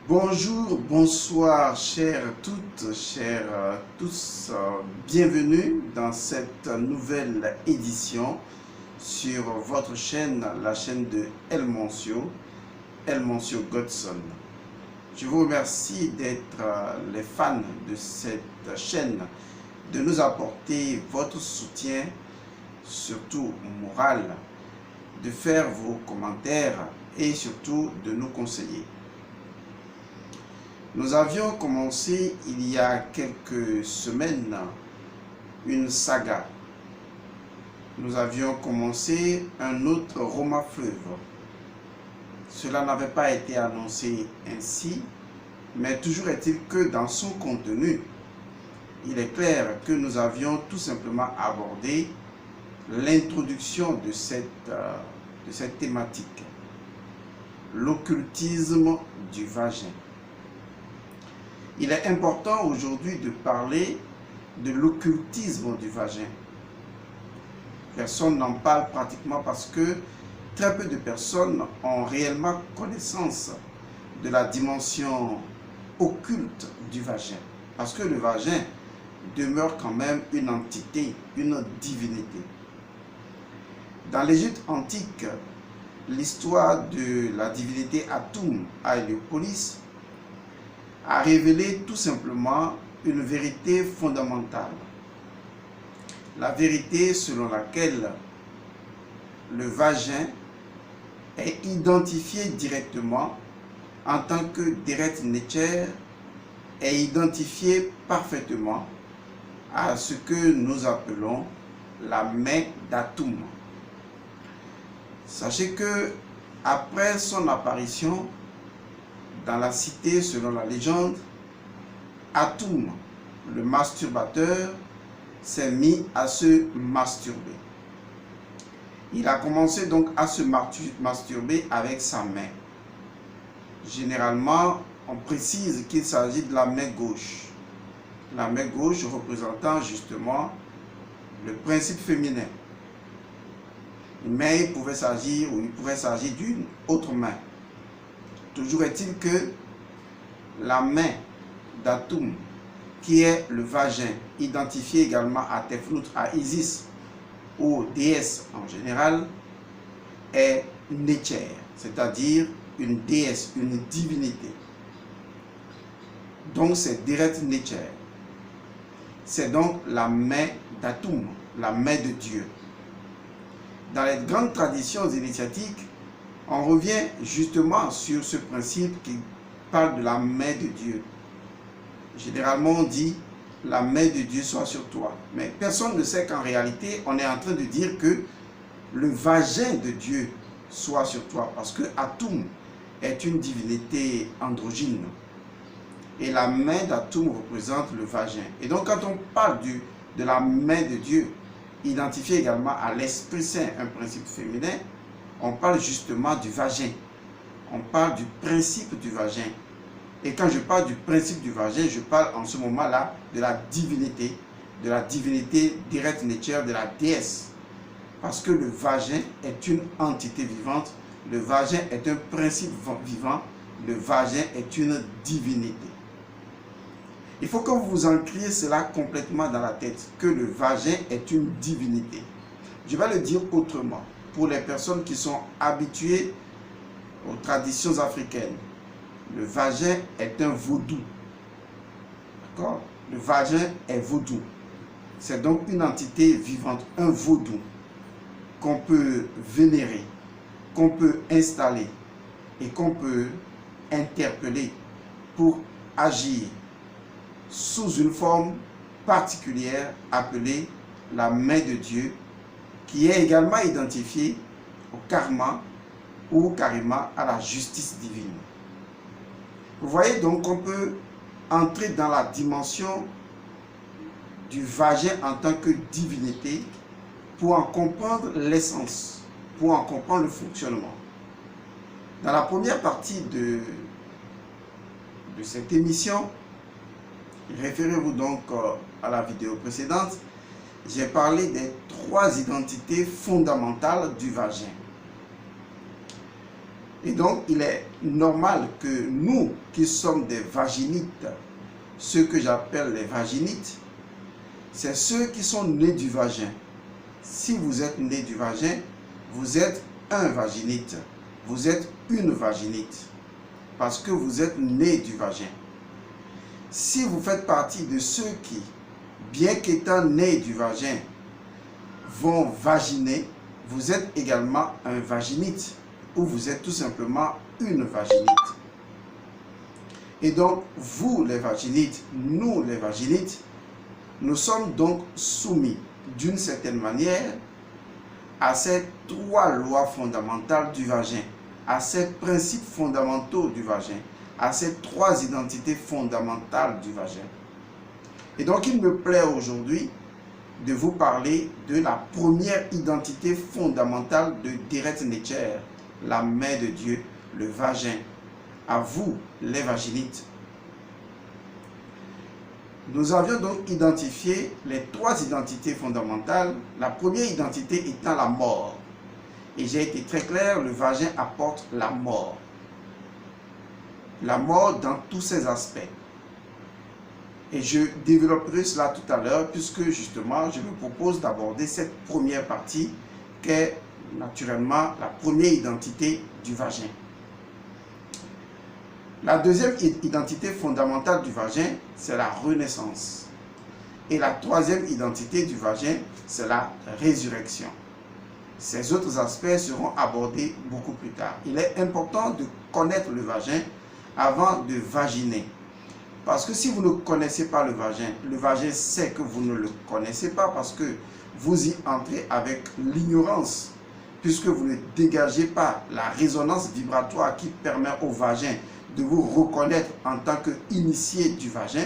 Bonjour, bonsoir, chères toutes, chers tous, bienvenue dans cette nouvelle édition sur votre chaîne, la chaîne de El Moncio Godson. Je vous remercie d'être les fans de cette chaîne, de nous apporter votre soutien, surtout moral, de faire vos commentaires et surtout de nous conseiller. Nous avions commencé il y a quelques semaines une saga. Nous avions commencé un autre Roma fleuve. Cela n'avait pas été annoncé ainsi, mais toujours est-il que dans son contenu, il est clair que nous avions tout simplement abordé l'introduction de cette thématique, l'occultisme du vagin. Il est important aujourd'hui de parler de l'occultisme du vagin. Personne n'en parle pratiquement parce que très peu de personnes ont réellement connaissance de la dimension occulte du vagin. Parce que le vagin demeure quand même une entité, une divinité. Dans l'Égypte antique, l'histoire de la divinité Atum à Héliopolis a révélé tout simplement une vérité fondamentale. La vérité selon laquelle le vagin est identifié directement en tant que Deret Netcher, est identifié parfaitement à ce que nous appelons la main d'Atum. Sachez que après son apparition dans la cité, selon la légende, Atum, le masturbateur, s'est mis à se masturber. Il a commencé donc à se masturber avec sa main. Généralement, on précise qu'il s'agit de la main gauche. La main gauche représentant justement le principe féminin. Mais il pourrait s'agir d'une autre main. Toujours est-il que la main d'Atum, qui est le vagin, identifié également à Tefnut, à Isis, aux déesses en général, est Netcher, c'est-à-dire une déesse, une divinité. Donc c'est Deret Netcher. C'est donc la main d'Atum, la main de Dieu. Dans les grandes traditions initiatiques, on revient justement sur ce principe qui parle de la main de Dieu. Généralement, on dit la main de Dieu soit sur toi. Mais personne ne sait qu'en réalité, on est en train de dire que le vagin de Dieu soit sur toi. Parce que Atum est une divinité androgyne. Et la main d'Atum représente le vagin. Et donc, quand on parle de la main de Dieu, identifiée également à l'Esprit Saint, un principe féminin, on parle justement du vagin. On parle du principe du vagin. Et quand je parle du principe du vagin, je parle en ce moment-là de la divinité Deret Netcher, de la déesse. Parce que le vagin est une entité vivante, le vagin est un principe vivant, le vagin est une divinité. Il faut que vous vous ancriez cela complètement dans la tête, que le vagin est une divinité. Je vais le dire autrement. Pour les personnes qui sont habituées aux traditions africaines, le vagin est un vaudou. D'accord? Le vagin est vaudou. C'est donc une entité vivante, un vaudou, qu'on peut vénérer, qu'on peut installer et qu'on peut interpeller pour agir sous une forme particulière appelée la main de Dieu, qui est également identifié au karma ou carrément à la justice divine. Vous voyez donc qu'on peut entrer dans la dimension du vagin en tant que divinité pour en comprendre l'essence, pour en comprendre le fonctionnement. Dans la première partie de cette émission, référez-vous donc à la vidéo précédente, j'ai parlé des 3 identités fondamentales du vagin. Et donc, il est normal que nous, qui sommes des vaginites, ceux que j'appelle les vaginites, c'est ceux qui sont nés du vagin. Si vous êtes né du vagin, vous êtes un vaginite. Vous êtes une vaginite. Parce que vous êtes né du vagin. Si vous faites partie de ceux qui, bien qu'étant nés du vagin, vont vaginer, vous êtes également un vaginite. Ou vous êtes tout simplement une vaginite. Et donc, vous les vaginites, nous les vaginites, nous sommes donc soumis d'une certaine manière à ces trois lois fondamentales du vagin, à ces principes fondamentaux du vagin, à ces trois identités fondamentales du vagin. Et donc, il me plaît aujourd'hui de vous parler de la première identité fondamentale de Deret Netcher, la main de Dieu, le vagin. À vous, les vaginites. Nous avions donc identifié les trois identités fondamentales, la première identité étant la mort. Et j'ai été très clair, le vagin apporte la mort. La mort dans tous ses aspects. Et je développerai cela tout à l'heure, puisque justement, je me propose d'aborder cette première partie, qui est naturellement la première identité du vagin. La deuxième identité fondamentale du vagin, c'est la renaissance. Et la troisième identité du vagin, c'est la résurrection. Ces autres aspects seront abordés beaucoup plus tard. Il est important de connaître le vagin avant de vaginer. Parce que si vous ne connaissez pas le vagin sait que vous ne le connaissez pas parce que vous y entrez avec l'ignorance. Puisque vous ne dégagez pas la résonance vibratoire qui permet au vagin de vous reconnaître en tant qu'initié du vagin,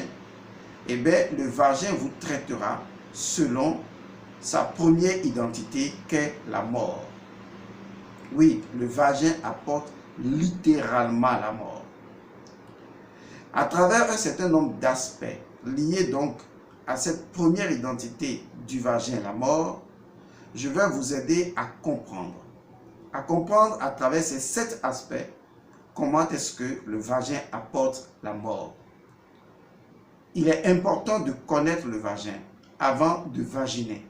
eh bien, le vagin vous traitera selon sa première identité qu'est la mort. Oui, le vagin apporte littéralement la mort. À travers un certain nombre d'aspects liés donc à cette première identité du vagin, la mort, je vais vous aider à comprendre à travers ces 7 aspects comment est-ce que le vagin apporte la mort. Il est important de connaître le vagin avant de vaginer.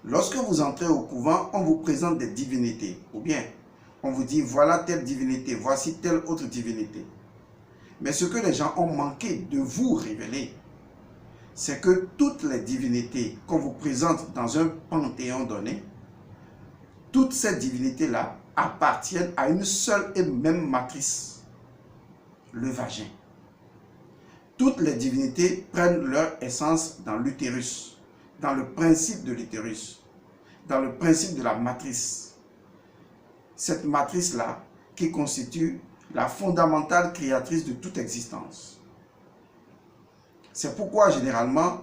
Lorsque vous entrez au couvent, on vous présente des divinités, ou bien on vous dit voilà telle divinité, voici telle autre divinité. Mais ce que les gens ont manqué de vous révéler, c'est que toutes les divinités qu'on vous présente dans un panthéon donné, toutes ces divinités-là appartiennent à une seule et même matrice, le vagin. Toutes les divinités prennent leur essence dans l'utérus, dans le principe de l'utérus, dans le principe de la matrice. Cette matrice-là qui constitue la fondamentale créatrice de toute existence. C'est pourquoi généralement,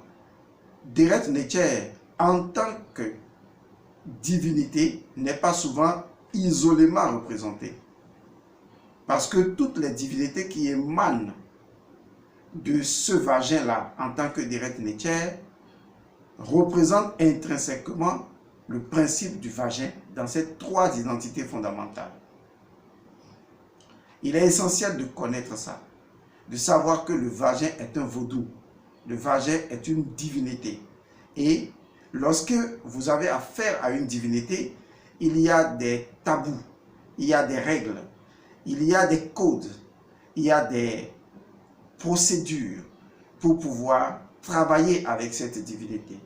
Deret Netcher, en tant que divinité, n'est pas souvent isolément représentée. Parce que toutes les divinités qui émanent de ce vagin-là, en tant que Deret Netcher, représentent intrinsèquement le principe du vagin dans ces 3 identités fondamentales. Il est essentiel de connaître ça, de savoir que le vagin est un vaudou, le vagin est une divinité. Et lorsque vous avez affaire à une divinité, il y a des tabous, il y a des règles, il y a des codes, il y a des procédures pour pouvoir travailler avec cette divinité.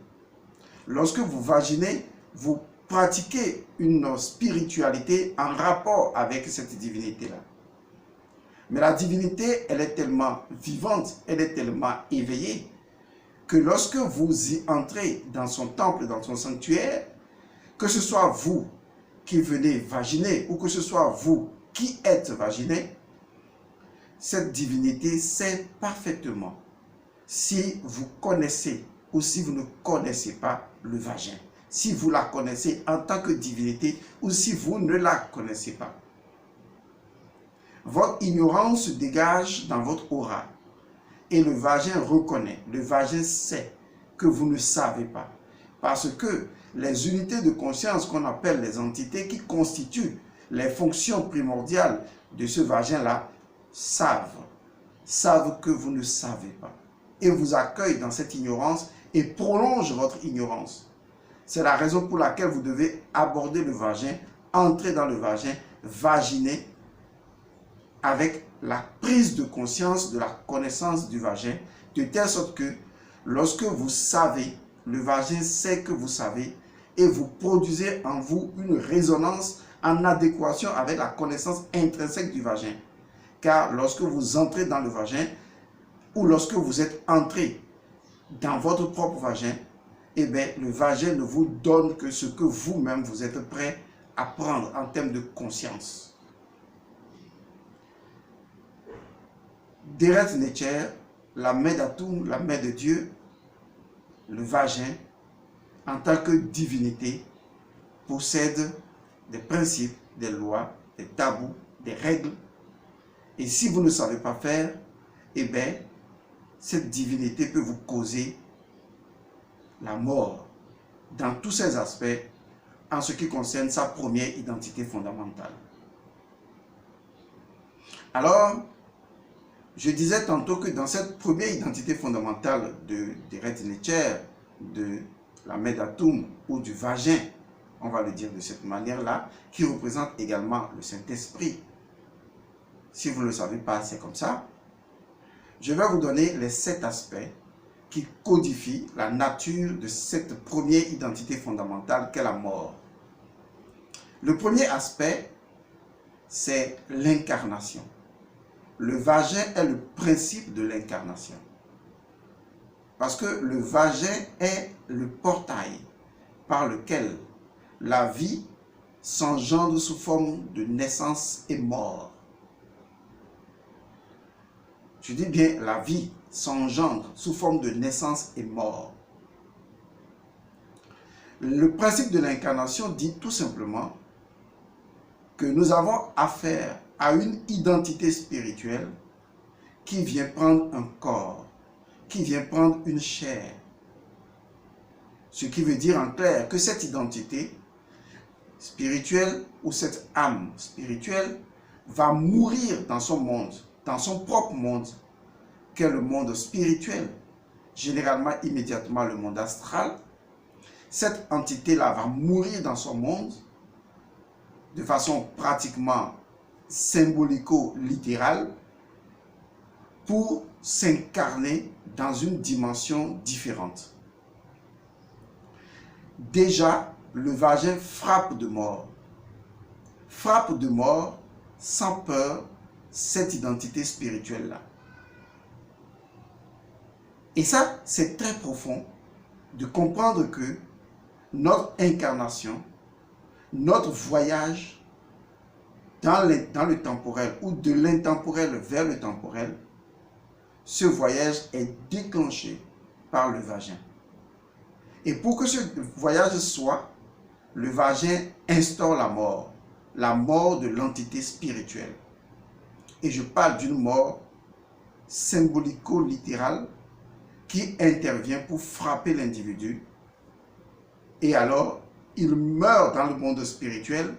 Lorsque vous vaginez, vous pratiquez une spiritualité en rapport avec cette divinité-là. Mais la divinité, elle est tellement vivante, elle est tellement éveillée, que lorsque vous y entrez dans son temple, dans son sanctuaire, que ce soit vous qui venez vaginer ou que ce soit vous qui êtes vaginé, cette divinité sait parfaitement si vous connaissez ou si vous ne connaissez pas le vagin. Si vous la connaissez en tant que divinité ou si vous ne la connaissez pas. Votre ignorance se dégage dans votre aura. Et le vagin reconnaît, le vagin sait que vous ne savez pas. Parce que les unités de conscience qu'on appelle les entités qui constituent les fonctions primordiales de ce vagin-là, savent que vous ne savez pas. Et vous accueillent dans cette ignorance et prolongent votre ignorance. C'est la raison pour laquelle vous devez aborder le vagin, entrer dans le vagin, vaginer, avec la prise de conscience de la connaissance du vagin, de telle sorte que lorsque vous savez, le vagin sait que vous savez, et vous produisez en vous une résonance en adéquation avec la connaissance intrinsèque du vagin. Car lorsque vous entrez dans le vagin, ou lorsque vous êtes entré dans votre propre vagin, eh bien, le vagin ne vous donne que ce que vous-même vous êtes prêt à prendre en termes de conscience. Deret Netcher, la main d'Atum, la main de Dieu, le vagin, en tant que divinité, possède des principes, des lois, des tabous, des règles. Et si vous ne savez pas faire, eh bien, cette divinité peut vous causer la mort dans tous ses aspects en ce qui concerne sa première identité fondamentale. Alors, je disais tantôt que dans cette première identité fondamentale de Deret Netcher, de la main d'Atum ou du vagin, on va le dire de cette manière-là, qui représente également le Saint-Esprit. Si vous ne le savez pas, c'est comme ça. Je vais vous donner les 7 aspects qui codifient la nature de cette première identité fondamentale qu'est la mort. Le premier aspect, c'est l'incarnation. Le vagin est le principe de l'incarnation. Parce que le vagin est le portail par lequel la vie s'engendre sous forme de naissance et mort. Je dis bien la vie s'engendre sous forme de naissance et mort. Le principe de l'incarnation dit tout simplement que nous avons affaire à une identité spirituelle qui vient prendre un corps, qui vient prendre une chair. Ce qui veut dire en clair que cette identité spirituelle ou cette âme spirituelle va mourir dans son monde, dans son propre monde, qu'est le monde spirituel, généralement immédiatement le monde astral. Cette entité-là va mourir dans son monde de façon pratiquement symbolico-littérale pour s'incarner dans une dimension différente. Déjà, le vagin frappe de mort sans peur cette identité spirituelle-là. Et ça, c'est très profond de comprendre que notre incarnation, notre voyage dans le temporel ou de l'intemporel vers le temporel, ce voyage est déclenché par le vagin. Et pour que ce voyage soit, le vagin instaure la mort de l'entité spirituelle. Et je parle d'une mort symbolico-littérale qui intervient pour frapper l'individu. Et alors, il meurt dans le monde spirituel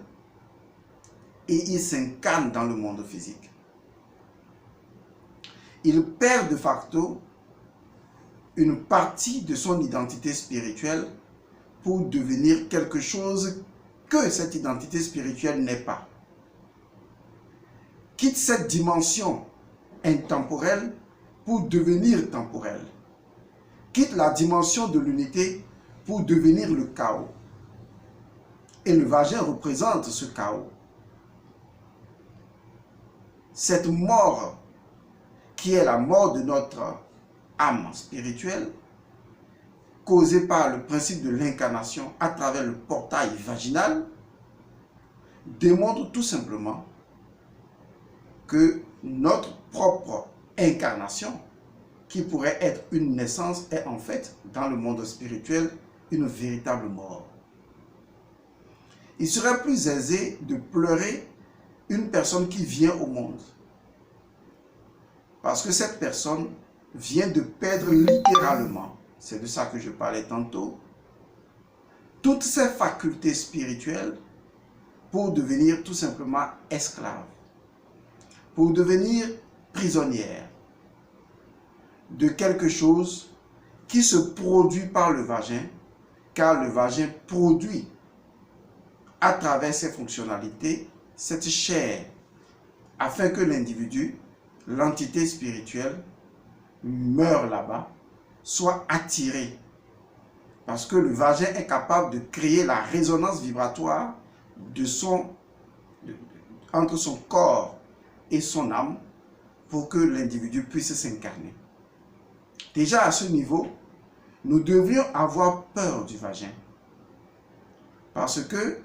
et il s'incarne dans le monde physique. Il perd de facto une partie de son identité spirituelle pour devenir quelque chose que cette identité spirituelle n'est pas. Quitte cette dimension intemporelle pour devenir temporelle. Quitte la dimension de l'unité pour devenir le chaos. Et le vagin représente ce chaos. Cette mort, qui est la mort de notre âme spirituelle, causée par le principe de l'incarnation à travers le portail vaginal, démontre tout simplement que notre propre incarnation, qui pourrait être une naissance, est en fait, dans le monde spirituel, une véritable mort. Il serait plus aisé de pleurer une personne qui vient au monde, parce que cette personne vient de perdre littéralement, c'est de ça que je parlais tantôt, toutes ses facultés spirituelles pour devenir tout simplement esclave, pour devenir prisonnière de quelque chose qui se produit par le vagin, car le vagin produit à travers ses fonctionnalités cette chair, afin que l'individu, l'entité spirituelle, meure là-bas, soit attiré. Parce que le vagin est capable de créer la résonance vibratoire entre son corps et son âme pour que l'individu puisse s'incarner. Déjà à ce niveau, nous devrions avoir peur du vagin. Parce que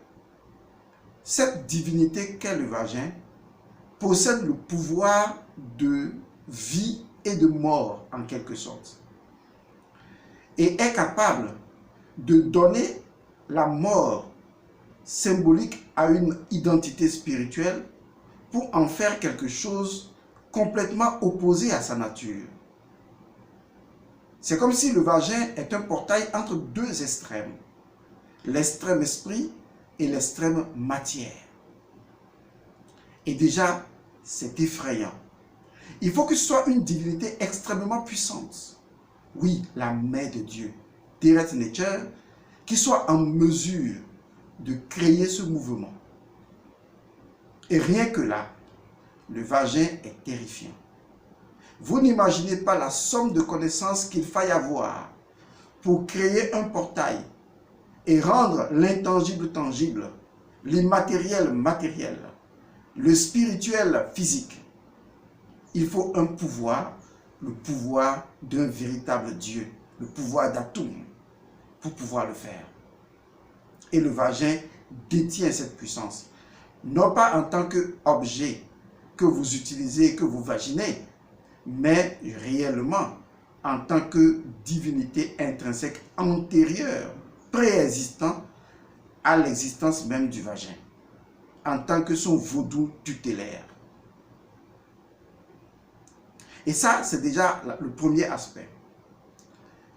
cette divinité qu'est le vagin possède le pouvoir de vie et de mort en quelque sorte. Et est capable de donner la mort symbolique à une identité spirituelle pour en faire quelque chose complètement opposé à sa nature. C'est comme si le vagin est un portail entre deux extrêmes, l'extrême esprit et l'extrême matière. Et déjà, c'est effrayant. Il faut que ce soit une divinité extrêmement puissante. Oui, la main de Dieu, Direct Nature, qui soit en mesure de créer ce mouvement. Et rien que là, le vagin est terrifiant. Vous n'imaginez pas la somme de connaissances qu'il faille avoir pour créer un portail et rendre l'intangible tangible, l'immatériel matériel, le spirituel physique. Il faut un pouvoir, le pouvoir d'un véritable Dieu, le pouvoir d'Atum, pour pouvoir le faire. Et le vagin détient cette puissance, non pas en tant qu'objet que vous utilisez, que vous vaginez, mais réellement en tant que divinité intrinsèque antérieure, préexistant à l'existence même du vagin, en tant que son vaudou tutélaire. Et ça, c'est déjà le premier aspect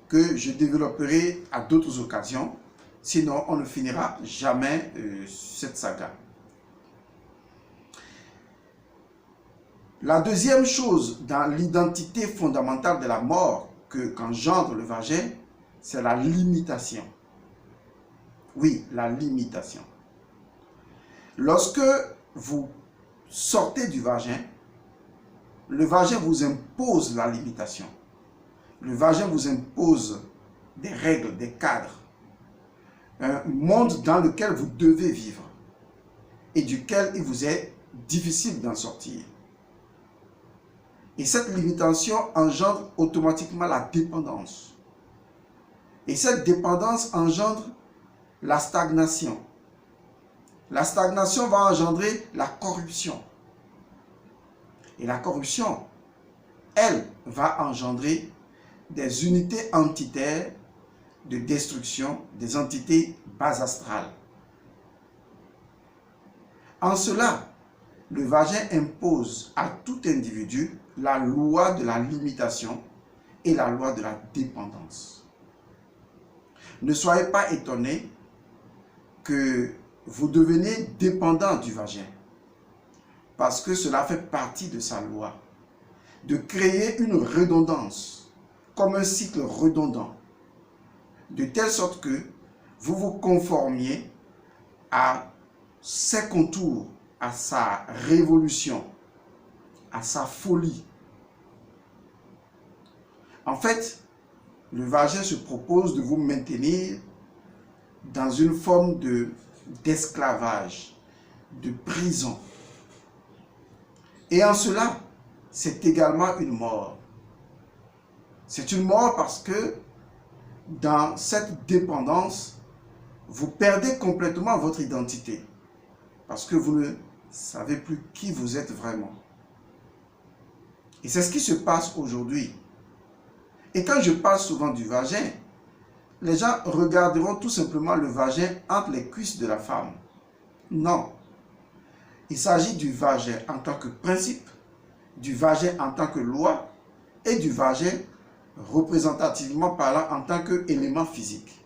que je développerai à d'autres occasions, sinon on ne finira jamais cette saga. La deuxième chose dans l'identité fondamentale de la mort qu'engendre le vagin, c'est la limitation. Oui, la limitation. Lorsque vous sortez du vagin, le vagin vous impose la limitation. Le vagin vous impose des règles, des cadres. Un monde dans lequel vous devez vivre et duquel il vous est difficile d'en sortir. Et cette limitation engendre automatiquement la dépendance. Et cette dépendance engendre la stagnation. La stagnation va engendrer la corruption. Et la corruption, elle, va engendrer des unités entitaires de destruction, des entités bas astrales. En cela, le vagin impose à tout individu la loi de la limitation et la loi de la dépendance. Ne soyez pas étonnés que vous deveniez dépendant du vagin, parce que cela fait partie de sa loi, de créer une redondance, comme un cycle redondant, de telle sorte que vous vous conformiez à ses contours, à sa révolution, à sa folie. En fait, le vagin se propose de vous maintenir dans une forme d'esclavage, de prison. Et en cela, c'est également une mort. C'est une mort parce que dans cette dépendance, vous perdez complètement votre identité. Parce que vous ne savez plus qui vous êtes vraiment. Et c'est ce qui se passe aujourd'hui. Et quand je parle souvent du vagin, les gens regarderont tout simplement le vagin entre les cuisses de la femme. Non. Il s'agit du vagin en tant que principe, du vagin en tant que loi et du vagin représentativement parlant en tant qu'élément physique.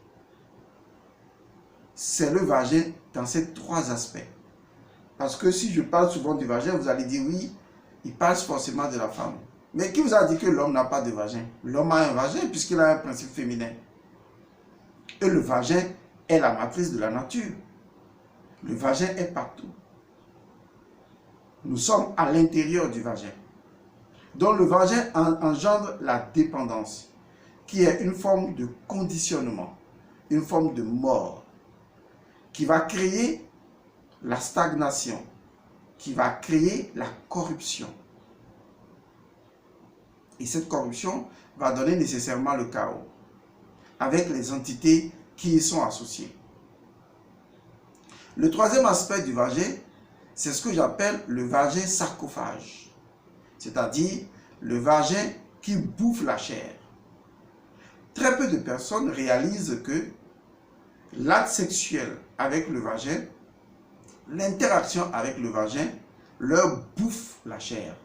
C'est le vagin dans ces trois aspects. Parce que si je parle souvent du vagin, vous allez dire oui, il parle forcément de la femme. Mais qui vous a dit que l'homme n'a pas de vagin? L'homme a un vagin puisqu'il a un principe féminin. Et le vagin est la matrice de la nature. Le vagin est partout. Nous sommes à l'intérieur du vagin. Donc le vagin engendre la dépendance, qui est une forme de conditionnement, une forme de mort, qui va créer la stagnation, qui va créer la corruption. Et cette corruption va donner nécessairement le chaos, avec les entités qui y sont associées. Le troisième aspect du vagin, c'est ce que j'appelle le vagin sarcophage, c'est-à-dire le vagin qui bouffe la chair. Très peu de personnes réalisent que l'acte sexuel avec le vagin, l'interaction avec le vagin, leur bouffe la chair.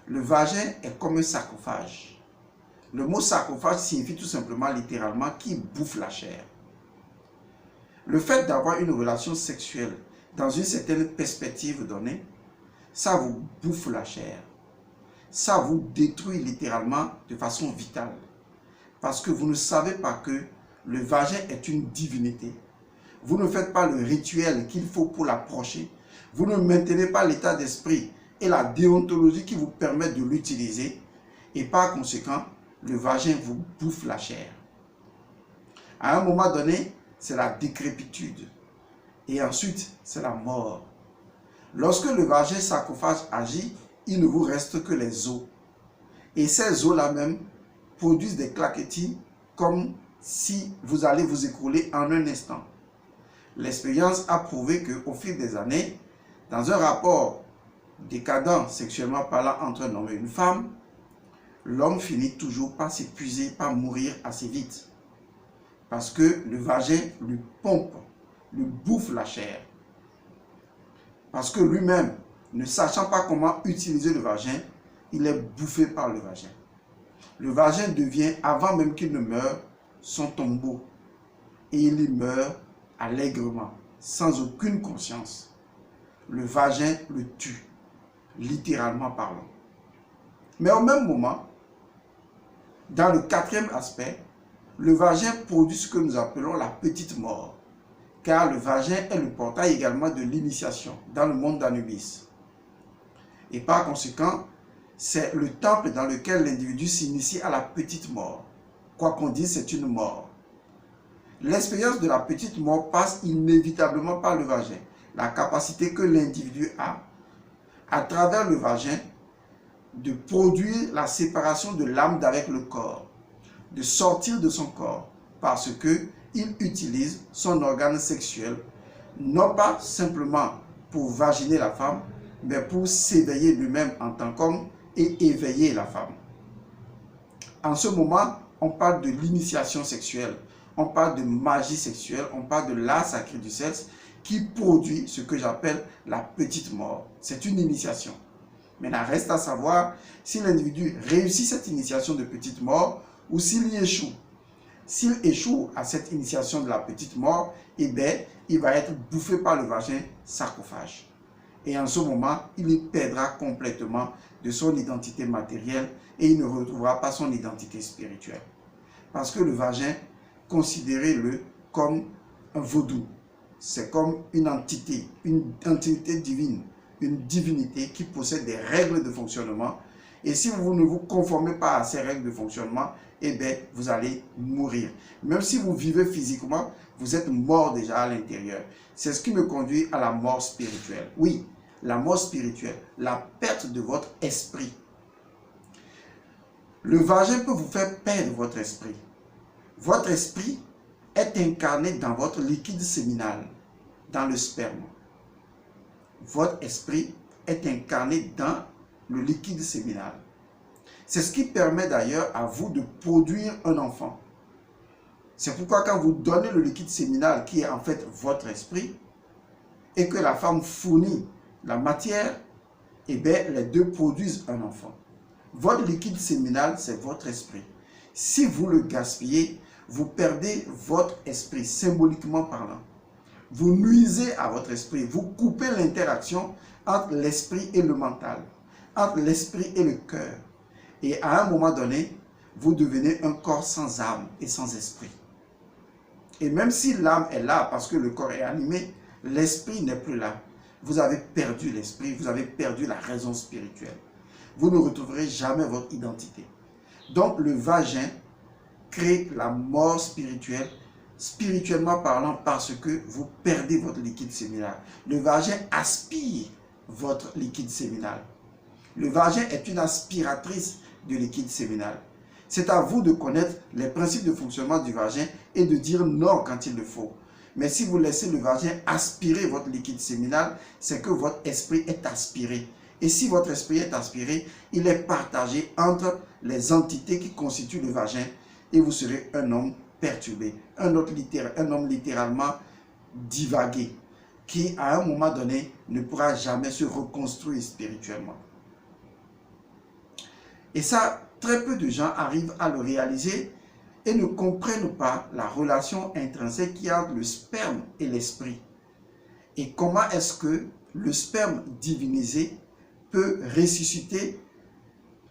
Le vagin est comme un sarcophage. Le mot sarcophage signifie tout simplement, littéralement, qui bouffe la chair. Le fait d'avoir une relation sexuelle dans une certaine perspective donnée, ça vous bouffe la chair. Ça vous détruit littéralement de façon vitale. Parce que vous ne savez pas que le vagin est une divinité. Vous ne faites pas le rituel qu'il faut pour l'approcher. Vous ne maintenez pas l'état d'esprit et la déontologie qui vous permet de l'utiliser. Et par conséquent, le vagin vous bouffe la chair. À un moment donné, c'est la décrépitude. Et ensuite, c'est la mort. Lorsque le vagin sarcophage agit, il ne vous reste que les os. Et ces os-là même produisent des claquetis comme si vous allez vous écrouler en un instant. L'expérience a prouvé qu'au fil des années, dans un rapport décadent sexuellement parlant entre un homme et une femme, l'homme finit toujours par s'épuiser, par mourir assez vite. Parce que le vagin lui pompe, lui bouffe la chair. Parce que lui-même, ne sachant pas comment utiliser le vagin, il est bouffé par le vagin. Le vagin devient, avant même qu'il ne meure, son tombeau. Et il y meurt allègrement, sans aucune conscience. Le vagin le tue, littéralement parlant. Mais au même moment, dans le quatrième aspect, le vagin produit ce que nous appelons la petite mort. Car le vagin est le portail également de l'initiation dans le monde d'Anubis. Et par conséquent, c'est le temple dans lequel l'individu s'initie à la petite mort. Quoi qu'on dise, c'est une mort. L'expérience de la petite mort passe inévitablement par le vagin. La capacité que l'individu a, à travers le vagin, de produire la séparation de l'âme d'avec le corps, de sortir de son corps, parce qu'il utilise son organe sexuel, non pas simplement pour vaginer la femme, mais pour s'éveiller lui-même en tant qu'homme et éveiller la femme. En ce moment, on parle de l'initiation sexuelle, on parle de magie sexuelle, on parle de l'art sacré du sexe qui produit ce que j'appelle la petite mort. C'est une initiation. Maintenant, reste à savoir si l'individu réussit cette initiation de petite mort ou s'il y échoue. S'il échoue à cette initiation de la petite mort, eh bien, il va être bouffé par le vagin sarcophage. Et en ce moment, il perdra complètement de son identité matérielle et il ne retrouvera pas son identité spirituelle. Parce que le vagin, considérez-le comme un vaudou. C'est comme une entité divine, une divinité qui possède des règles de fonctionnement. Et si vous ne vous conformez pas à ces règles de fonctionnement, eh bien, vous allez mourir. Même si vous vivez physiquement, vous êtes mort déjà à l'intérieur. C'est ce qui me conduit à la mort spirituelle. Oui, la mort spirituelle, la perte de votre esprit. Le vagin peut vous faire perdre votre esprit. Votre esprit est incarné dans votre liquide séminal, dans le sperme. Votre esprit est incarné dans le liquide séminal. C'est ce qui permet d'ailleurs à vous de produire un enfant. C'est pourquoi quand vous donnez le liquide séminal qui est en fait votre esprit et que la femme fournit la matière, eh bien les deux produisent un enfant. Votre liquide séminal, c'est votre esprit. Si vous le gaspillez, vous perdez votre esprit, symboliquement parlant. vous nuisez à votre esprit, vous coupez l'interaction entre l'esprit et le mental, entre l'esprit et le cœur. Et à un moment donné, vous devenez un corps sans âme et sans esprit. Et même si l'âme est là parce que le corps est animé, l'esprit n'est plus là. Vous avez perdu l'esprit, vous avez perdu la raison spirituelle. Vous ne retrouverez jamais votre identité. Donc le vagin crée la mort spirituelle, spirituellement parlant, parce que vous perdez votre liquide séminal. Le vagin aspire votre liquide séminal. Le vagin est une aspiratrice de liquide séminal. C'est à vous de connaître les principes de fonctionnement du vagin et de dire non quand il le faut. Mais si vous laissez le vagin aspirer votre liquide séminal, c'est que votre esprit est aspiré. Et si votre esprit est aspiré, il est partagé entre les entités qui constituent le vagin et vous serez un homme perturbé, un homme littéralement divagué, qui à un moment donné ne pourra jamais se reconstruire spirituellement. Et ça, très peu de gens arrivent à le réaliser et ne comprennent pas la relation intrinsèque qu'il y a entre le sperme et l'esprit. Et comment est-ce que le sperme divinisé peut ressusciter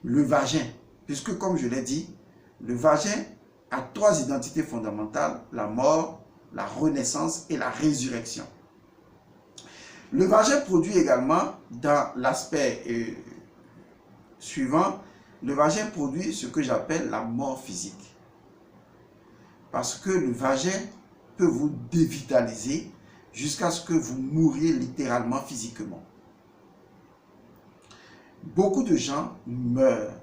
le vagin. Puisque, comme je l'ai dit, le vagin a 3 identités fondamentales, la mort, la renaissance et la résurrection. Le vagin produit également, dans l'aspect suivant, le vagin produit ce que j'appelle la mort physique. Parce que le vagin peut vous dévitaliser jusqu'à ce que vous mouriez littéralement physiquement. Beaucoup de gens meurent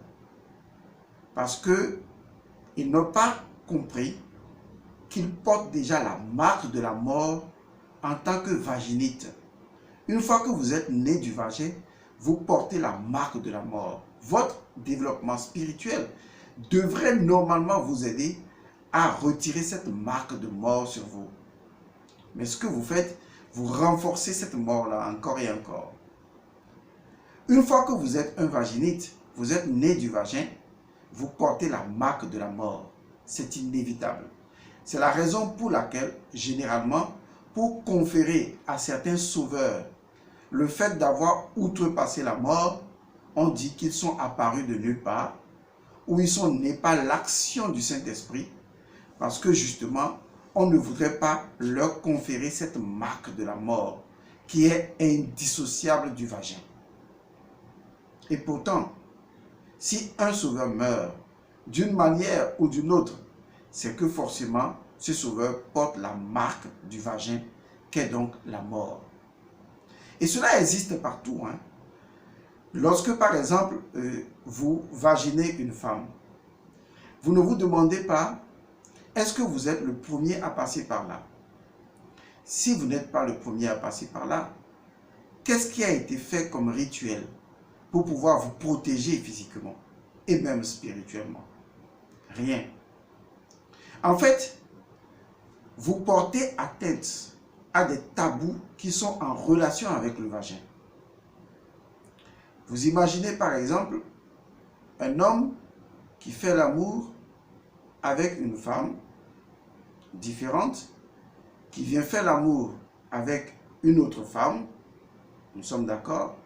parce qu'ils n'ont pas compris qu'ils portent déjà la marque de la mort en tant que vaginite. Une fois que vous êtes né du vagin, vous portez la marque de la mort. Votre développement spirituel devrait normalement vous aider à retirer cette marque de mort sur vous. Mais ce que vous faites, vous renforcez cette mort-là encore et encore. Une fois que vous êtes un vaginite, vous êtes né du vagin, vous portez la marque de la mort. C'est inévitable. C'est la raison pour laquelle, généralement, pour conférer à certains sauveurs le fait d'avoir outrepassé la mort, on dit qu'ils sont apparus de nulle part, ou ils sont nés par l'action du Saint-Esprit, parce que justement, on ne voudrait pas leur conférer cette marque de la mort, qui est indissociable du vagin. Et pourtant, si un sauveur meurt d'une manière ou d'une autre, c'est que forcément, ce sauveur porte la marque du vagin, qu'est donc la mort. Et cela existe partout. Lorsque, par exemple, vous vaginez une femme, vous ne vous demandez pas, est-ce que vous êtes le premier à passer par là? Si vous n'êtes pas le premier à passer par là, qu'est-ce qui a été fait comme rituel pour pouvoir vous protéger physiquement et même spirituellement? Rien. En fait, vous portez atteinte à des tabous qui sont en relation avec le vagin. Vous imaginez par exemple un homme qui fait l'amour avec une femme différente, qui vient faire l'amour avec une autre femme, nous sommes d'accord,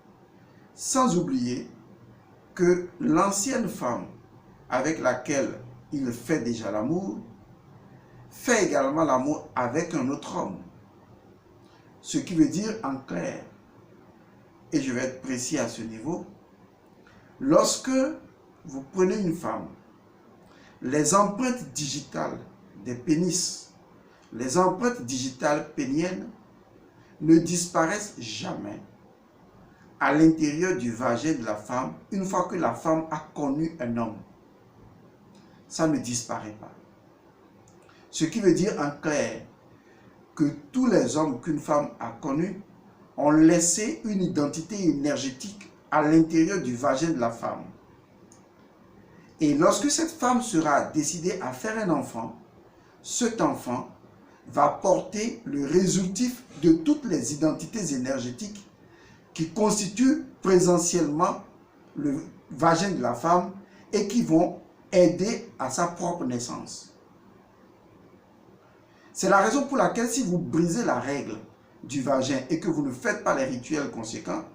sans oublier que l'ancienne femme avec laquelle il fait déjà l'amour, fait également l'amour avec un autre homme. Ce qui veut dire en clair, et je vais être précis à ce niveau, lorsque vous prenez une femme, les empreintes digitales des pénis, les empreintes digitales péniennes ne disparaissent jamais à l'intérieur du vagin de la femme une fois que la femme a connu un homme. Ça ne disparaît pas. Ce qui veut dire en clair que tous les hommes qu'une femme a connus ont laissé une identité énergétique à l'intérieur du vagin de la femme. Et lorsque cette femme sera décidée à faire un enfant, cet enfant va porter le résultif de toutes les identités énergétiques qui constituent présentiellement le vagin de la femme et qui vont aider à sa propre naissance. C'est la raison pour laquelle si vous brisez la règle du vagin et que vous ne faites pas les rituels conséquents,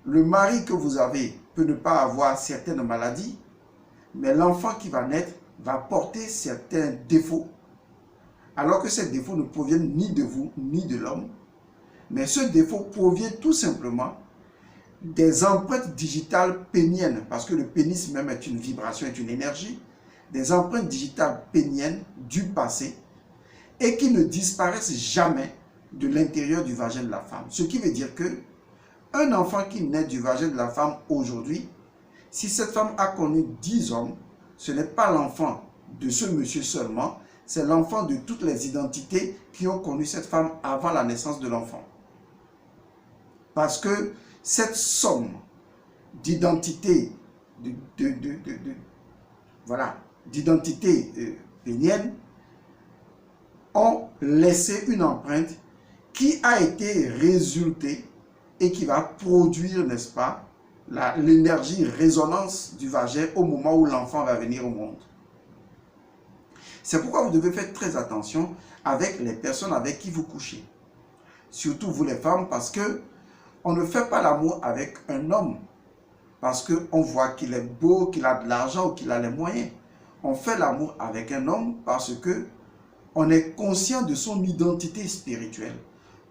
le mari que vous avez peut ne pas avoir certaines maladies, mais l'enfant qui va naître va porter certains défauts, alors que ces défauts ne proviennent ni de vous ni de l'homme, mais ce défaut provient tout simplement des empreintes digitales péniennes, parce que le pénis même est une vibration, est une énergie, des empreintes digitales péniennes du passé et qui ne disparaissent jamais de l'intérieur du vagin de la femme. Ce qui veut dire que un enfant qui naît du vagin de la femme aujourd'hui, si cette femme a connu 10 hommes, ce n'est pas l'enfant de ce monsieur seulement, c'est l'enfant de toutes les identités qui ont connu cette femme avant la naissance de l'enfant. Parce que cette somme d'identité pénienne ont laissé une empreinte qui a été résultée et qui va produire, n'est-ce pas, l'énergie résonance du vagin au moment où l'enfant va venir au monde. C'est pourquoi vous devez faire très attention avec les personnes avec qui vous couchez. Surtout vous les femmes, parce que on ne fait pas l'amour avec un homme parce qu'on voit qu'il est beau, qu'il a de l'argent ou qu'il a les moyens. On fait l'amour avec un homme parce que on est conscient de son identité spirituelle.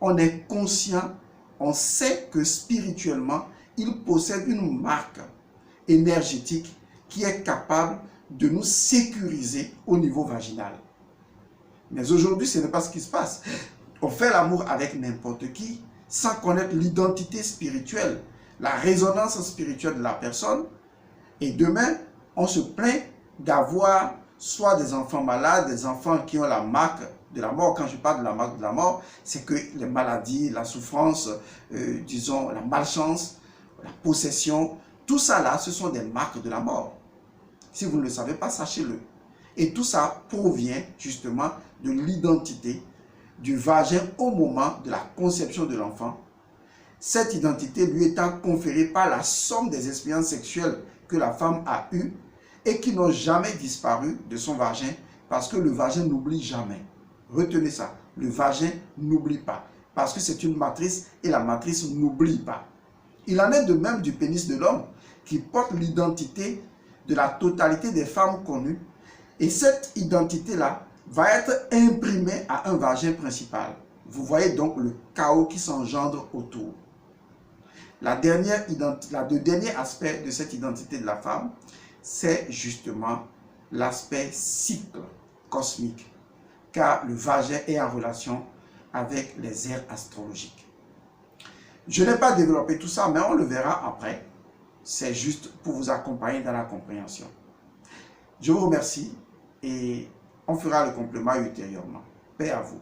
On est conscient, on sait que spirituellement, il possède une marque énergétique qui est capable de nous sécuriser au niveau vaginal. Mais aujourd'hui, ce n'est pas ce qui se passe. On fait l'amour avec n'importe qui sans connaître l'identité spirituelle, la résonance spirituelle de la personne. Et demain, on se plaint d'avoir soit des enfants malades, des enfants qui ont la marque de la mort. Quand je parle de la marque de la mort, c'est que les maladies, la souffrance, disons la malchance, la possession, tout ça là, ce sont des marques de la mort. Si vous ne le savez pas, sachez-le. Et tout ça provient justement de l'identité du vagin au moment de la conception de l'enfant. Cette identité lui étant conférée par la somme des expériences sexuelles que la femme a eues et qui n'ont jamais disparu de son vagin, parce que le vagin n'oublie jamais. Retenez ça, le vagin n'oublie pas, parce que c'est une matrice et la matrice n'oublie pas. Il en est de même du pénis de l'homme qui porte l'identité de la totalité des femmes connues, et cette identité-là va être imprimée à un vagin principal. Vous voyez donc le chaos qui s'engendre autour. Le dernier aspect de cette identité de la femme, c'est justement l'aspect cycle cosmique, car le vagin est en relation avec les aires astrologiques. Je n'ai pas développé tout ça, mais on le verra après. C'est juste pour vous accompagner dans la compréhension. Je vous remercie et on fera le complément ultérieurement. Paix à vous.